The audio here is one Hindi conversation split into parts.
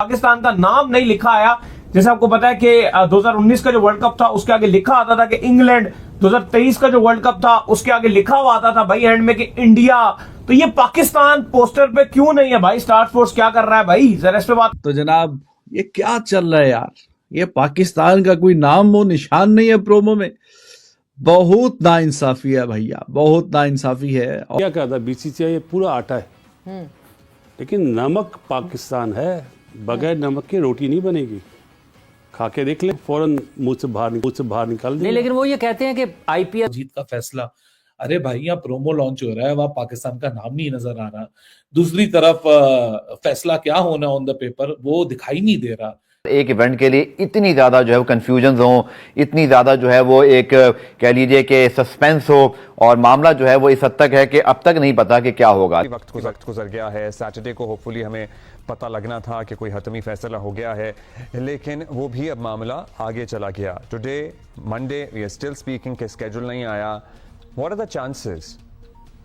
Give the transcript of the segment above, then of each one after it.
पाकिस्तान का नाम नहीं लिखा आया। जैसे आपको पता है कि 2019 का जो वर्ल्ड कप था उसके आगे लिखा आता था कि इंग्लैंड, 2023 का जो वर्ल्ड कप था उसके आगे लिखा हुआ आता था भाई एंड में कि इंडिया। तो ये पाकिस्तान पोस्टर पे क्यों नहीं है भाई? स्टार स्पोर्ट्स क्या कर रहा है भाई? जरा इस पे बात। तो जनाब ये क्या चल रहा है यार? ये पाकिस्तान का कोई नाम वो निशान नहीं है प्रोमो में। बहुत नाइंसाफी है भैया, बहुत नाइंसाफी है। क्या कहता है बीसीसीआई? ये पूरा आटा है, लेकिन नमक पाकिस्तान है, बगैर नमक के रोटी नहीं बनेगी। खा के देख ले, फौरन मुंह से बाहर निकाल दे। नहीं, लेकिन वो ये कहते हैं कि आईपीएल जीत का फैसला, अरे भाई यहाँ प्रोमो लॉन्च हो रहा है, वहां पाकिस्तान का नाम नहीं नजर आ रहा। दूसरी तरफ फैसला क्या होना ऑन द पेपर वो दिखाई नहीं दे रहा। एक इवेंट के लिए इतनी ज़्यादा जो है वो कन्फ्यूजन हो, इतनी ज़्यादा जो है वो एक कह लीजिए कि सस्पेंस हो, और मामला जो है वो इस हद तक है कि अब तक नहीं पता कि क्या होगा। वक्त गुजर गया है। सैटरडे को होपफुली हमें पता लगना था कि कोई हतमी फैसला हो गया है, लेकिन वो भी अब मामला आगे चला गया। Today Monday we are still speaking के स्केड्यूल नहीं आया। What are the chances?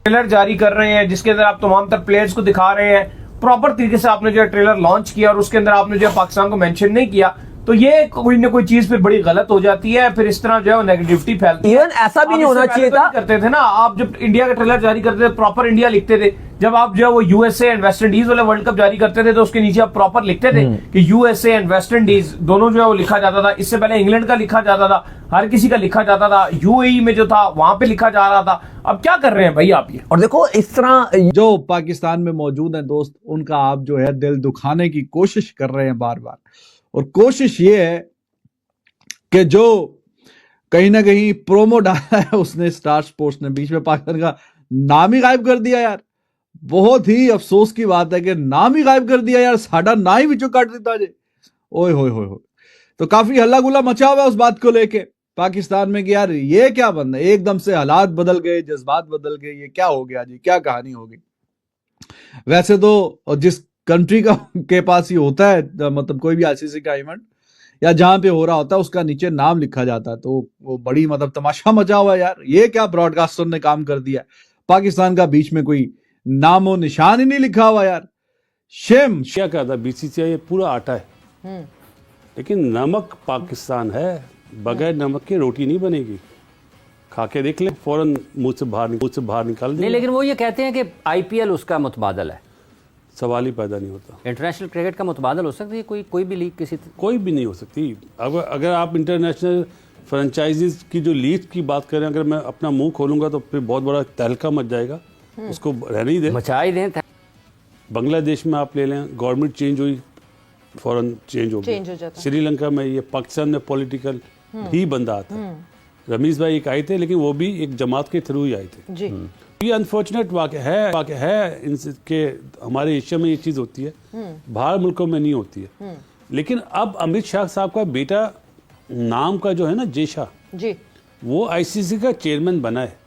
Trailer जारी कर रहे हैं जिसके अंदर आप तमाम तर प्लेयर्स को दिखा रहे हैं, प्रॉपर तरीके से आपने जो है ट्रेलर लॉन्च किया और उसके अंदर आपने जो है पाकिस्तान को मेंशन नहीं किया, तो ये कोई ना कोई चीज फिर बड़ी गलत हो जाती है, फिर इस तरह जो है वो नेगेटिविटी फैलती है। इवन ऐसा भी नहीं होना चाहिए था। करते थे ना आप, जब इंडिया का ट्रेलर जारी करते थे प्रॉपर इंडिया लिखते थे। जब आप जो है वो यूएसए एंड वेस्ट इंडीज वाले वर्ल्ड कप जारी करते थे तो उसके नीचे आप प्रॉपर लिखते थे कि यूएसए एंड वेस्ट इंडीज दोनों जो है वो लिखा जाता था। इससे पहले इंग्लैंड का लिखा जाता था, हर किसी का लिखा जाता था, यूएई में जो था वहां पे लिखा जा रहा था। अब क्या कर रहे हैं भाई आप ये? और देखो इस तरह जो पाकिस्तान में मौजूद हैं दोस्त, उनका आप जो है दिल दुखाने की कोशिश कर रहे हैं बार बार। और कोशिश ये है कि जो कहीं ना कहीं प्रोमो डाला है उसने, स्टार स्पोर्ट्स ने, बीच में पाकिस्तान का नाम ही गायब कर दिया यार। बहुत ही अफसोस की बात है कि नाम ही गायब कर दिया यार, साडा ना ही विचों काट दिता जे। ओए होए होए होए। तो काफी हल्ला गुल्ला मचा हुआ है उस बात को लेके पाकिस्तान में कि यार ये क्या बंद है, एकदम से हालात बदल गए, जज्बात बदल गए, ये क्या हो गया जी, क्या कहानी हो गई। वैसे तो जिस कंट्री का के पास ही होता है, मतलब कोई भी आईसीसी का इवेंट या जहां पे हो रहा होता है उसका नीचे नाम लिखा जाता है, तो वो बड़ी मतलब तमाशा मचा हुआ है यार। ये क्या ब्रॉडकास्टर ने काम कर दिया, पाकिस्तान का बीच में कोई नामो निशान ही नहीं लिखा हुआ यार। शेम। क्या कहता है बीसीसीआई? ये पूरा आटा है, लेकिन नमक पाकिस्तान है, बगैर नमक के रोटी नहीं बनेगी। खा के देख ले, फौरन मुंह से बाहर निकाल दे। नहीं, लेकिन वो ये कहते हैं कि आईपीएल उसका मुतबादल है। सवाल ही पैदा नहीं होता। इंटरनेशनल क्रिकेट का मुतबादल हो सकती है कोई भी लीग किसी कोई भी नहीं हो सकती। अगर आप इंटरनेशनल फ्रेंचाइजीज की जो लीग की बात करें, अगर मैं अपना मुंह खोलूंगा तो फिर बहुत बड़ा तहलका मच जाएगा। उसको रहने ही दें, मचा ही दें। बांग्लादेश में आप ले लें, गवर्नमेंट चेंज हुई, फौरन चेंज हो गया। श्रीलंका में ये पाकिस्तान में पॉलिटिकल भी बंदा आता है। रमीज भाई एक आए थे, लेकिन वो भी एक जमात के थ्रू ही आए थे जी। ये अनफॉर्चुनेट वाक़या है इनके, हमारे एशिया में ये चीज़ होती है, बाहर मुल्कों में नहीं होती है। लेकिन अब अमित शाह साहब का बेटा नाम का जो है ना, जेशा जी, वो आईसीसी का चेयरमैन बना है।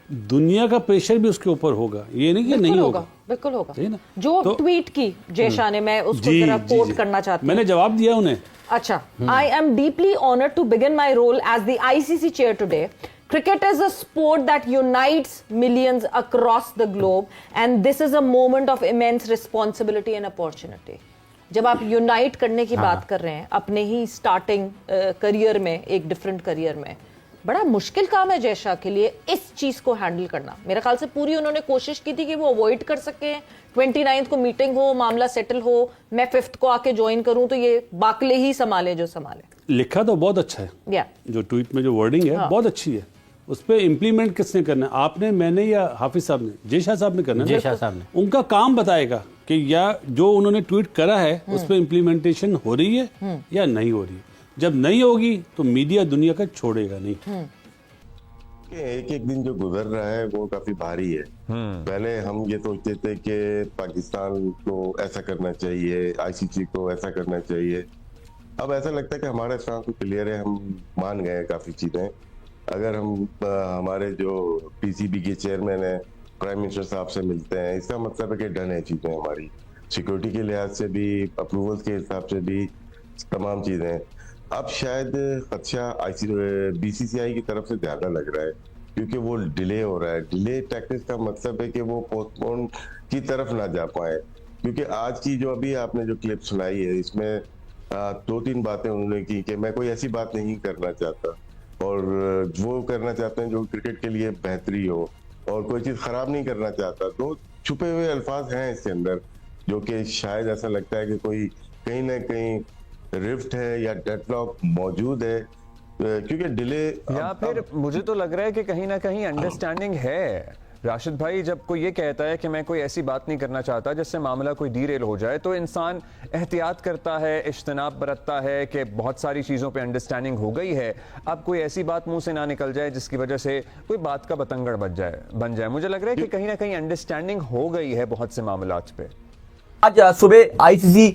दुनिया का प्रेशर भी उसके ऊपर होगा, ये नहीं कि नहीं होगा, बिल्कुल होगा। है ना? जो ट्वीट की जेशा ने, मैं उसको जरा कोट करना चाहती हूँ। मैंने जवाब दिया उन्हें। अच्छा, I am deeply honoured to begin my role as the ICC chair today. Cricket is a sport that unites millions across the globe, and this is a moment of immense responsibility and opportunity. जब आप यूनाइट करने की बात कर रहे हैं अपने ही स्टार्टिंग करियर में, एक डिफरेंट करियर में, बड़ा मुश्किल काम है जयशाह के लिए इस चीज को हैंडल करना। मेरे ख्याल से पूरी उन्होंने कोशिश की थी कि वो अवॉइड कर सके, 29 को मीटिंग हो, मामला सेटल हो, मैं 5 को आके ज्वाइन करूं, तो ये बाकले ही संभाले जो संभाले। लिखा तो बहुत अच्छा है, जो ट्वीट में जो वर्डिंग है बहुत अच्छी है। उस पर इम्प्लीमेंट किसने करना है? आपने, मैंने, या हाफिज साहब ने, जेशा साहब ने करना है। जेशा साहब ने, उनका काम बताएगा कि या जो उन्होंने ट्वीट करा है उस पर इम्प्लीमेंटेशन हो रही है या नहीं हो रही है। जब नहीं होगी तो मीडिया दुनिया का छोड़ेगा नहीं। एक एक दिन जो गुजर रहा है वो काफी भारी है। पहले हम ये सोचते थे कि पाकिस्तान को ऐसा करना चाहिए, आईसीसी को ऐसा करना चाहिए। अब ऐसा लगता है कि हमारा स्टांस क्लियर है, हम मान गए हैं काफी चीजें। अगर हम हमारे जो पीसीबी के चेयरमैन है, प्राइम मिनिस्टर साहब से मिलते हैं, इसका मतलब है कि डन है चीजें हमारी, सिक्योरिटी के लिहाज से भी, अप्रूवल्स के हिसाब से भी, तमाम चीजें। अब शायद खदशा बीसीसीआई की तरफ से ज्यादा लग रहा है, क्योंकि वो डिले हो रहा है। डिले टैक्टिक्स का मतलब है कि वो पोस्टपोन की तरफ ना जा पाए। क्योंकि आज की जो अभी आपने जो क्लिप सुनाई है इसमें 2-3 बातें उन्होंने की कि मैं कोई ऐसी बात नहीं करना चाहता, और वो करना चाहते हैं जो क्रिकेट के लिए बेहतरी हो, और कोई चीज खराब नहीं करना चाहता। तो छुपे हुए अल्फाज हैं इसके अंदर, जो कि शायद ऐसा लगता है कि कोई कहीं ना कहीं रिफ्ट है या डेडलॉक मौजूद है, क्योंकि डिले या फिर मुझे तो लग रहा है कि कहीं ना कहीं अंडरस्टैंडिंग है। राशिद भाई, जब कोई ये कहता है कि मैं कोई ऐसी बात नहीं करना चाहता जिससे मामला कोई डीरेल हो जाए, तो इंसान एहतियात करता है, इज्तनाब बरतता है कि बहुत सारी चीज़ों पे अंडरस्टैंडिंग हो गई है, अब कोई ऐसी बात मुंह से ना निकल जाए जिसकी वजह से कोई बात का बतंगड़ बन जाए। मुझे लग रहा है कि कहीं ना कहीं अंडरस्टैंडिंग हो गई है बहुत से मामलात पे। आज सुबह आईसीसी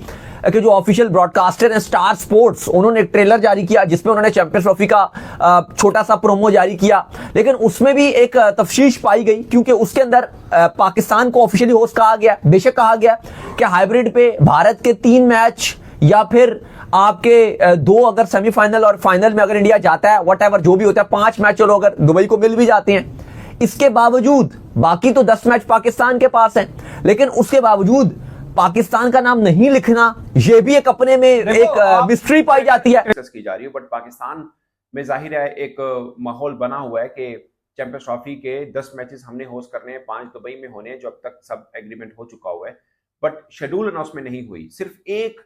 के जो ऑफिशियल ब्रॉडकास्टर हैं स्टार स्पोर्ट्स, उन्होंने एक ट्रेलर जारी किया जिसमें उन्होंने चैंपियंस ट्रॉफी का छोटा सा प्रोमो जारी किया, लेकिन उसमें भी एक तफशीश पाई गई, क्योंकि उसके अंदर पाकिस्तान को ऑफिशियली होस्ट कहा गया। बेशक कहा गया कि हाइब्रिड पे भारत के 3 मैच या फिर आपके 2 अगर सेमीफाइनल और फाइनल में अगर इंडिया जाता है, व्हाटएवर जो भी होता है, 5 मैच चलो अगर दुबई को मिल भी जाते हैं, इसके बावजूद बाकी तो 10 मैच पाकिस्तान के पास हैं, लेकिन उसके बावजूद पाकिस्तान का नाम नहीं लिखना, ये भी एक अपने में एक मिस्ट्री पाई जाती है। की जा रही है, बट पाकिस्तान में जाहिर है एक माहौल बना हुआ है कि चैंपियंस ट्रॉफी के 10 मैचेस हमने होस्ट करने हैं, 5 दुबई में होने हैं, जो अब तक सब एग्रीमेंट हो चुका हुआ है, बट शेड्यूल अनाउंसमेंट नहीं हुई। सिर्फ एक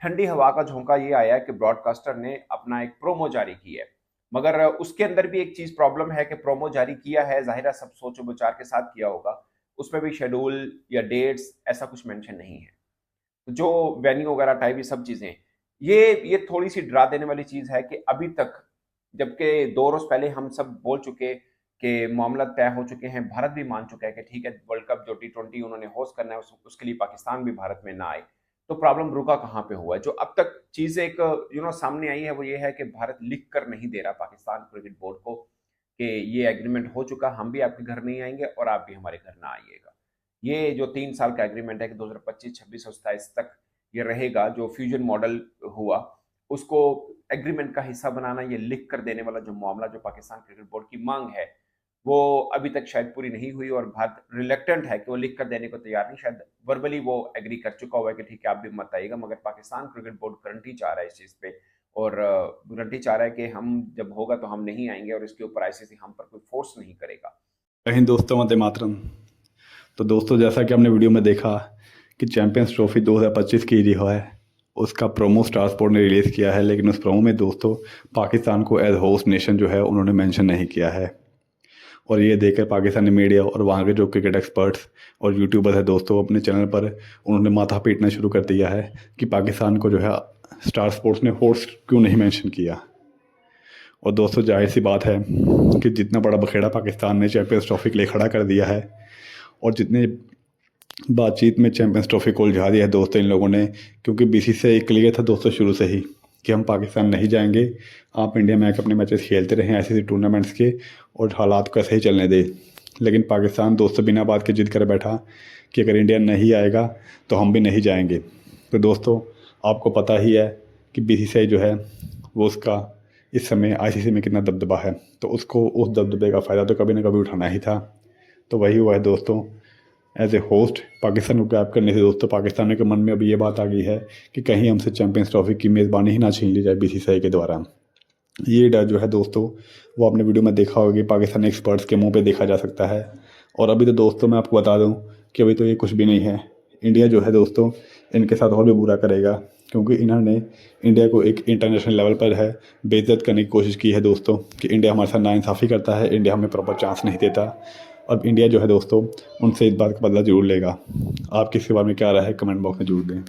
ठंडी हवा का झोंका ये आया है कि ब्रॉडकास्टर ने अपना एक प्रोमो जारी किया है, मगर उसके अंदर भी एक चीज प्रॉब्लम है कि प्रोमो जारी किया है, जाहिर है सब सोच विचार के साथ किया होगा, उसमें भी शेड्यूल या डेट्स ऐसा कुछ मेंशन नहीं है। जो वेन्यू वगैरह टाइप ये सब चीजें, ये थोड़ी सी डरा देने वाली चीज है कि अभी तक, जबकि 2 रोज पहले हम सब बोल चुके कि मामला तय हो चुके हैं, भारत भी मान चुका है कि ठीक है वर्ल्ड कप जो T20 उन्होंने होस्ट करना है उसके लिए पाकिस्तान भी भारत में ना आए, तो प्रॉब्लम रुका कहाँ पे हुआ है। जो अब तक चीज एक सामने आई है वो ये है कि भारत लिख कर नहीं दे रहा पाकिस्तान क्रिकेट बोर्ड को कि ये एग्रीमेंट हो चुका, हम भी आपके घर नहीं आएंगे और आप भी हमारे घर ना आइएगा। ये जो 3 साल का एग्रीमेंट है कि 2025, 26 और 27 तक ये रहेगा, जो फ्यूजन मॉडल हुआ उसको एग्रीमेंट का हिस्सा बनाना, ये लिख कर देने वाला जो मामला जो पाकिस्तान क्रिकेट बोर्ड की मांग है वो अभी तक शायद पूरी नहीं हुई, और भारत रिलेक्टेंट है कि वो लिख कर देने को तैयार नहीं। शायद वर्बली वो एग्री कर चुका हुआ है कि ठीक है आप भी मत आइएगा, मगर पाकिस्तान क्रिकेट बोर्ड गारंटी चाह रहा है इस चीज़ पे, और गारंटी चाह रहा है कि हम जब होगा तो हम नहीं आएंगे, और इसके ऊपर आईसीसी हम पर कोई फोर्स नहीं करेगा। कहीं दोस्तों वंदे मातरम। तो दोस्तों, जैसा कि हमने वीडियो में देखा कि चैंपियंस ट्रॉफी 2025 की जो है उसका प्रोमो स्टार स्पोर्ट ने रिलीज़ किया है, लेकिन उस प्रोमो में दोस्तों पाकिस्तान को एज होस्ट नेशन जो है उन्होंने मेंशन नहीं किया है। और ये देखकर पाकिस्तानी मीडिया और वहाँ के जो क्रिकेट एक्सपर्ट्स और यूट्यूबर्स है दोस्तों, अपने चैनल पर उन्होंने माथा पीटना शुरू कर दिया है कि पाकिस्तान को जो है स्टार स्पोर्ट्स ने होस्ट क्यों नहीं मेंशन किया। और दोस्तों, जाहिर सी बात है कि जितना बड़ा बखेड़ा पाकिस्तान ने चैंपियंस ट्रॉफी के लिए खड़ा कर दिया है, और जितने बातचीत में चैंपियंस ट्रॉफी को उलझा दिया है दोस्तों इन लोगों ने, क्योंकि बीसीसीआई क्लियर था दोस्तों शुरू से ही कि हम पाकिस्तान नहीं जाएंगे, आप इंडिया में आकर अपने मैचेस खेलते रहें ऐसे टूर्नामेंट्स के, और हालात को ऐसे ही चलने दें। लेकिन पाकिस्तान दोस्तों बिना बात के जिद कर बैठा कि अगर इंडिया नहीं आएगा तो हम भी नहीं जाएंगे। तो दोस्तों, आपको पता ही है कि बीसीसीआई जो है वो उसका इस समय आईसीसी में कितना दबदबा है, तो उसको उस दबदबे का फ़ायदा तो कभी ना कभी उठाना ही था। तो वही हुआ है दोस्तों, एज ए होस्ट पाकिस्तान को ग्रैब करने से दोस्तों पाकिस्तान के मन में अभी ये बात आ गई है कि कहीं हमसे चैंपियंस ट्रॉफी की मेज़बानी ही ना छीन ली जाए बीसीसीआई के द्वारा। ये डर जो है दोस्तों वो आपने वीडियो में देखा होगा कि पाकिस्तानी एक्सपर्ट्स के मुंह पे देखा जा सकता है। और अभी तो दोस्तों मैं आपको बता दूं कि अभी तो ये कुछ भी नहीं है। इंडिया जो है दोस्तों इनके साथ और भी बुरा करेगा, क्योंकि इन्होंने इंडिया को एक इंटरनेशनल लेवल पर है बेइज्जत करने की कोशिश की है दोस्तों, कि इंडिया हमारे साथ नाइंसाफ़ी करता है, इंडिया हमें प्रॉपर चांस नहीं देता। अब इंडिया जो है दोस्तों उनसे इस बात का बदला ज़रूर लेगा। आप किसके बारे में क्या राय है कमेंट बॉक्स में जरूर दें।